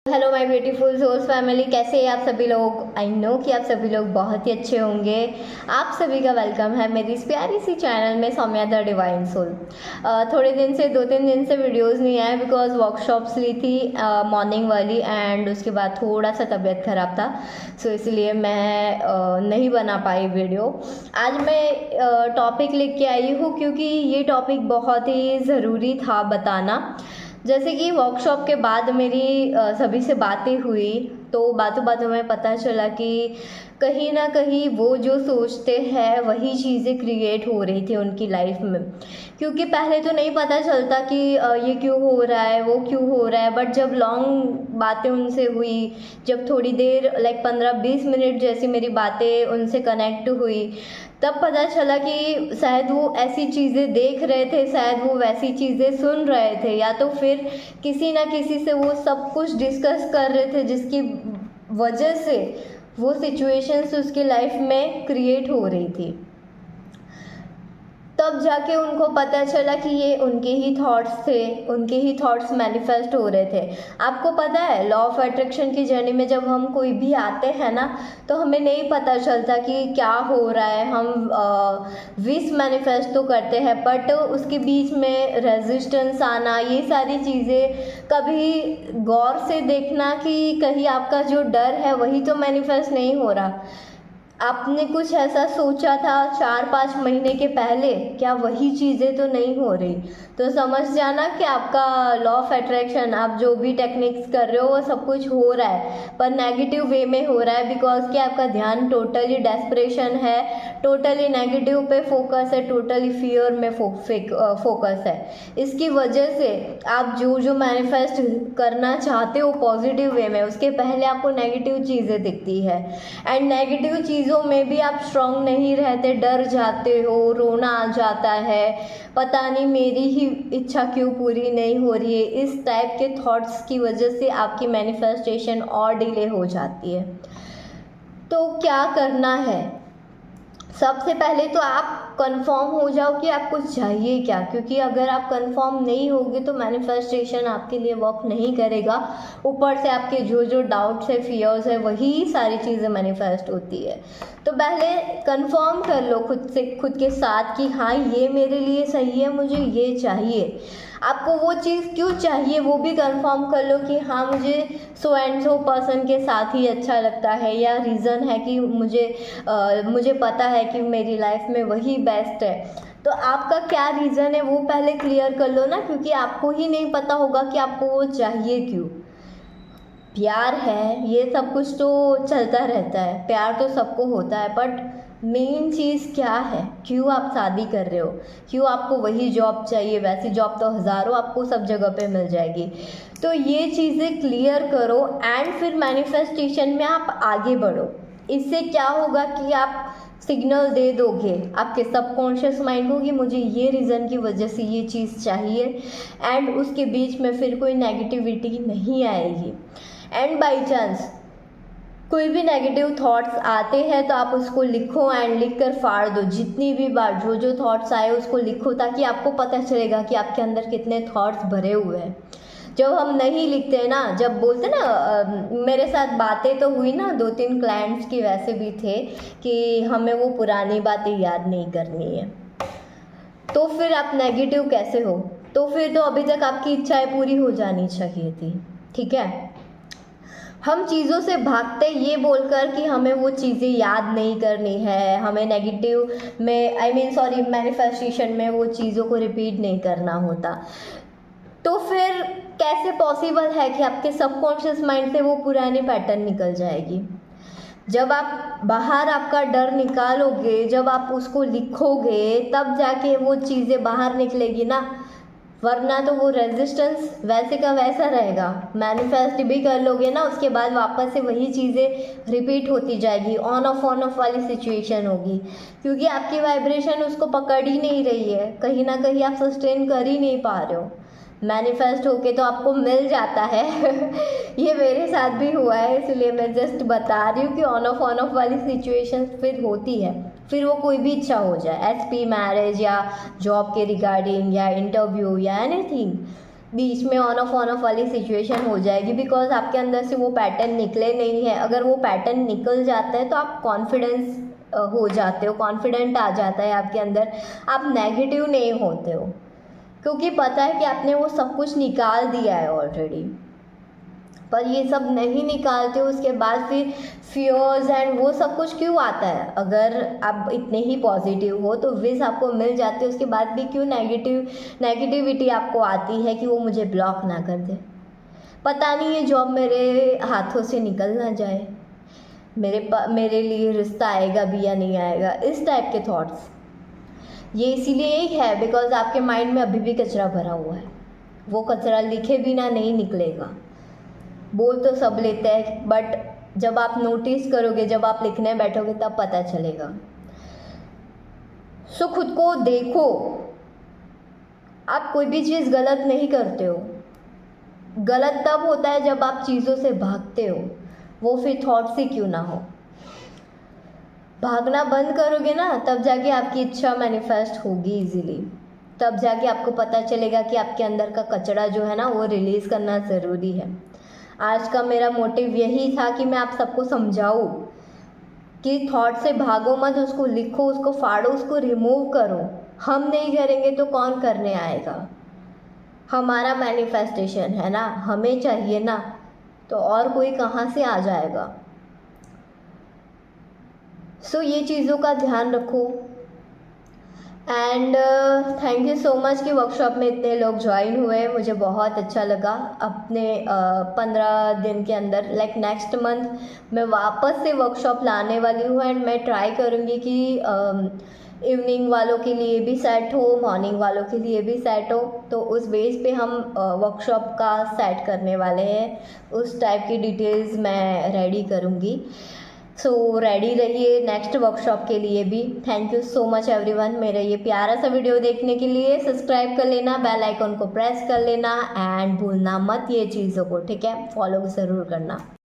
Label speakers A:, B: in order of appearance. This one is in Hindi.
A: Hello my beautiful souls family, कैसे हैं आप सभी लोग। आई नो कि आप सभी लोग बहुत ही अच्छे होंगे। आप सभी का वेलकम है मेरी इस प्यारी सी चैनल में सौम्या द डिवाइन सोल। थोड़े दिन से 2-3 दिन से वीडियोस नहीं आए बिकॉज वर्कशॉप्स ली थी मॉर्निंग वाली, एंड उसके बाद थोड़ा सा तबीयत ख़राब था, सो इसलिए मैं नहीं बना पाई वीडियो। आज मैं टॉपिक लेके आई हूँ क्योंकि ये टॉपिक बहुत ही ज़रूरी था बताना। जैसे कि वर्कशॉप के बाद मेरी सभी से बातें हुई तो बातों बातों में पता चला कि कहीं ना कहीं वो जो सोचते हैं वही चीज़ें क्रिएट हो रही थी उनकी लाइफ में। क्योंकि पहले तो नहीं पता चलता कि ये क्यों हो रहा है, वो क्यों हो रहा है, बट जब लॉन्ग बातें उनसे हुई, जब थोड़ी देर लाइक 15-20 मिनट जैसी मेरी बातें उनसे कनेक्ट हुई, तब पता चला कि शायद वो ऐसी चीज़ें देख रहे थे, शायद वो वैसी चीज़ें सुन रहे थे, या तो फिर किसी ना किसी से वो सब कुछ डिस्कस कर रहे थे जिसकी वजह से वो सिचुएशंस उसकी लाइफ में क्रिएट हो रही थी। तब जाके उनको पता चला कि ये उनके ही थॉट्स थे, उनके ही थॉट्स मैनिफेस्ट हो रहे थे। आपको पता है लॉ ऑफ अट्रैक्शन की जर्नी में जब हम कोई भी आते हैं ना, तो हमें नहीं पता चलता कि क्या हो रहा है। हम विश मैनिफेस्ट तो करते हैं बट उसके बीच में रेजिस्टेंस आना, ये सारी चीज़ें कभी गौर से देखना कि कहीं आपका जो डर है वही तो मैनिफेस्ट नहीं हो रहा। आपने कुछ ऐसा सोचा था 4-5 महीने के पहले, क्या वही चीज़ें तो नहीं हो रही? तो समझ जाना कि आपका लॉ ऑफ अट्रैक्शन, आप जो भी टेक्निक्स कर रहे हो वो सब कुछ हो रहा है पर नेगेटिव वे में हो रहा है। बिकॉज कि आपका ध्यान टोटली डेस्परेशन है, टोटली नेगेटिव पे फोकस है, टोटली फियर में फोकस है। इसकी वजह से आप जो जो मैनिफेस्ट करना चाहते हो पॉजिटिव वे में, उसके पहले आपको नेगेटिव चीज़ें दिखती है। एंड नेगेटिव चीज़ों में भी आप स्ट्रांग नहीं रहते, डर जाते हो, रोना आ जाता है, पता नहीं मेरी ही इच्छा क्यों पूरी नहीं हो रही है। इस टाइप के थॉट्स की वजह से आपकी मैनिफेस्टेशन और डिले हो जाती है। तो क्या करना है? सबसे पहले तो आप कंफर्म हो जाओ कि आपको चाहिए क्या, क्योंकि अगर आप कंफर्म नहीं होगे तो मैनिफेस्टेशन आपके लिए वर्क नहीं करेगा। ऊपर से आपके जो जो डाउट्स है, फियर्स है, वही सारी चीज़ें मैनिफेस्ट होती है। तो पहले कंफर्म कर लो खुद से, खुद के साथ कि हाँ ये मेरे लिए सही है, मुझे ये चाहिए। आपको वो चीज़ क्यों चाहिए वो भी कंफर्म कर लो कि हाँ मुझे सो एंड सो पर्सन के साथ ही अच्छा लगता है, या रीज़न है कि मुझे पता है कि मेरी लाइफ में वही बेस्ट है। तो आपका क्या रीज़न है वो पहले क्लियर कर लो ना, क्योंकि आपको ही नहीं पता होगा कि आपको वो चाहिए क्यों। प्यार है, ये सब कुछ तो चलता रहता है, प्यार तो सबको होता है, बट मेन चीज़ क्या है? क्यों आप शादी कर रहे हो? क्यों आपको वही जॉब चाहिए? वैसी जॉब तो हज़ारों आपको सब जगह पे मिल जाएगी। तो ये चीज़ें क्लियर करो एंड फिर मैनिफेस्टेशन में आप आगे बढ़ो। इससे क्या होगा कि आप सिग्नल दे दोगे आपके सबकॉन्शियस माइंड को कि मुझे ये रीज़न की वजह से ये चीज़ चाहिए, एंड उसके बीच में फिर कोई नेगेटिविटी नहीं आएगी। एंड बाई चांस कोई भी नेगेटिव थॉट्स आते हैं तो आप उसको लिखो एंड लिख कर फाड़ दो। जितनी भी बार जो जो थॉट्स आए उसको लिखो, ताकि आपको पता चलेगा कि आपके अंदर कितने थॉट्स भरे हुए हैं। जब हम नहीं लिखते ना, जब बोलते ना, मेरे साथ बातें तो हुई ना 2-3 क्लाइंट्स की वैसे भी थे कि हमें वो पुरानी बातें याद नहीं करनी है। तो फिर आप नेगेटिव कैसे हो? तो फिर तो अभी तक आपकी इच्छाएं पूरी हो जानी चाहिए थी, ठीक है। हम चीज़ों से भागते ये बोलकर कि हमें वो चीज़ें याद नहीं करनी है, हमें नेगेटिव में मैनिफेस्टेशन में वो चीज़ों को रिपीट नहीं करना होता। तो फिर कैसे पॉसिबल है कि आपके सबकॉन्शियस माइंड से वो पुरानी पैटर्न निकल जाएगी? जब आप बाहर आपका डर निकालोगे, जब आप उसको लिखोगे, तब जाके वो चीज़ें बाहर निकलेगी ना, वरना तो वो रेजिस्टेंस वैसे का वैसा रहेगा। मैनिफेस्ट भी कर लोगे ना, उसके बाद वापस से वही चीज़ें रिपीट होती जाएगी, ऑन ऑफ वाली सिचुएशन होगी, क्योंकि आपकी वाइब्रेशन उसको पकड़ ही नहीं रही है। कहीं ना कहीं आप सस्टेन कर ही नहीं पा रहे हो। मैनिफेस्ट होके तो आपको मिल जाता है ये मेरे साथ भी हुआ है, इसलिए मैं जस्ट बता रही हूँ कि ऑन ऑफ वाली सिचुएशन फिर होती है। फिर वो कोई भी इच्छा हो जाए, एसपी, मैरिज, या जॉब के रिगार्डिंग, या इंटरव्यू, या एनीथिंग, बीच में ऑन ऑफ वाली सिचुएशन हो जाएगी, बिकॉज आपके अंदर से वो पैटर्न निकले नहीं है। अगर वो पैटर्न निकल जाता है तो आप कॉन्फिडेंस हो जाते हो, कॉन्फिडेंट आ जाता है आपके अंदर, आप नेगेटिव नहीं होते हो, क्योंकि पता है कि आपने वो सब कुछ निकाल दिया है ऑलरेडी। पर ये सब नहीं निकालते हो, उसके बाद फिर फियर्स एंड वो सब कुछ क्यों आता है? अगर आप इतने ही पॉजिटिव हो तो विश आपको मिल जाती है, उसके बाद भी क्यों नेगेटिविटी आपको आती है कि वो मुझे ब्लॉक ना कर दे, पता नहीं ये जॉब मेरे हाथों से निकल ना जाए, मेरे लिए रिश्ता आएगा भी या नहीं आएगा, इस टाइप के थॉट्स। ये इसीलिए ही है बिकॉज आपके माइंड में अभी भी कचरा भरा हुआ है। वो कचरा लिखे बिना नहीं निकलेगा। बोल तो सब लेते हैं, बट जब आप नोटिस करोगे, जब आप लिखने बैठोगे तब पता चलेगा। सो खुद को देखो, आप कोई भी चीज़ गलत नहीं करते हो। गलत तब होता है जब आप चीज़ों से भागते हो, वो फिर थॉट से क्यों ना हो। भागना बंद करोगे ना, तब जाके आपकी इच्छा मैनिफेस्ट होगी इजीली। तब जाके आपको पता चलेगा कि आपके अंदर का कचरा जो है ना वो रिलीज़ करना ज़रूरी है। आज का मेरा मोटिव यही था कि मैं आप सबको समझाऊं कि थॉट से भागो मत, उसको लिखो, उसको फाड़ो, उसको रिमूव करो। हम नहीं करेंगे तो कौन करने आएगा? हमारा मैनिफेस्टेशन है ना, हमें चाहिए ना, तो और कोई कहाँ से आ जाएगा? सो ये चीज़ों का ध्यान रखो। And thank you so much कि वर्कशॉप में इतने लोग ज्वाइन हुए, मुझे बहुत अच्छा लगा। अपने 15 दिन के अंदर लाइक नेक्स्ट मंथ मैं वापस से वर्कशॉप लाने वाली हूँ, एंड मैं ट्राई करूँगी कि इवनिंग वालों के लिए भी सेट हो, मॉर्निंग वालों के लिए भी सेट हो। तो उस बेस पे हम वर्कशॉप का सेट करने वाले हैं, उस टाइप की डिटेल्स मैं रेडी करूँगी। सो रेडी रहिए नेक्स्ट वर्कशॉप के लिए भी। Thank you so much everyone, मेरा ये प्यारा सा वीडियो देखने के लिए। सब्सक्राइब कर लेना, बेल आइकॉन को प्रेस कर लेना, एंड भूलना मत ये चीज़ों को, ठीक है? फॉलो ज़रूर करना।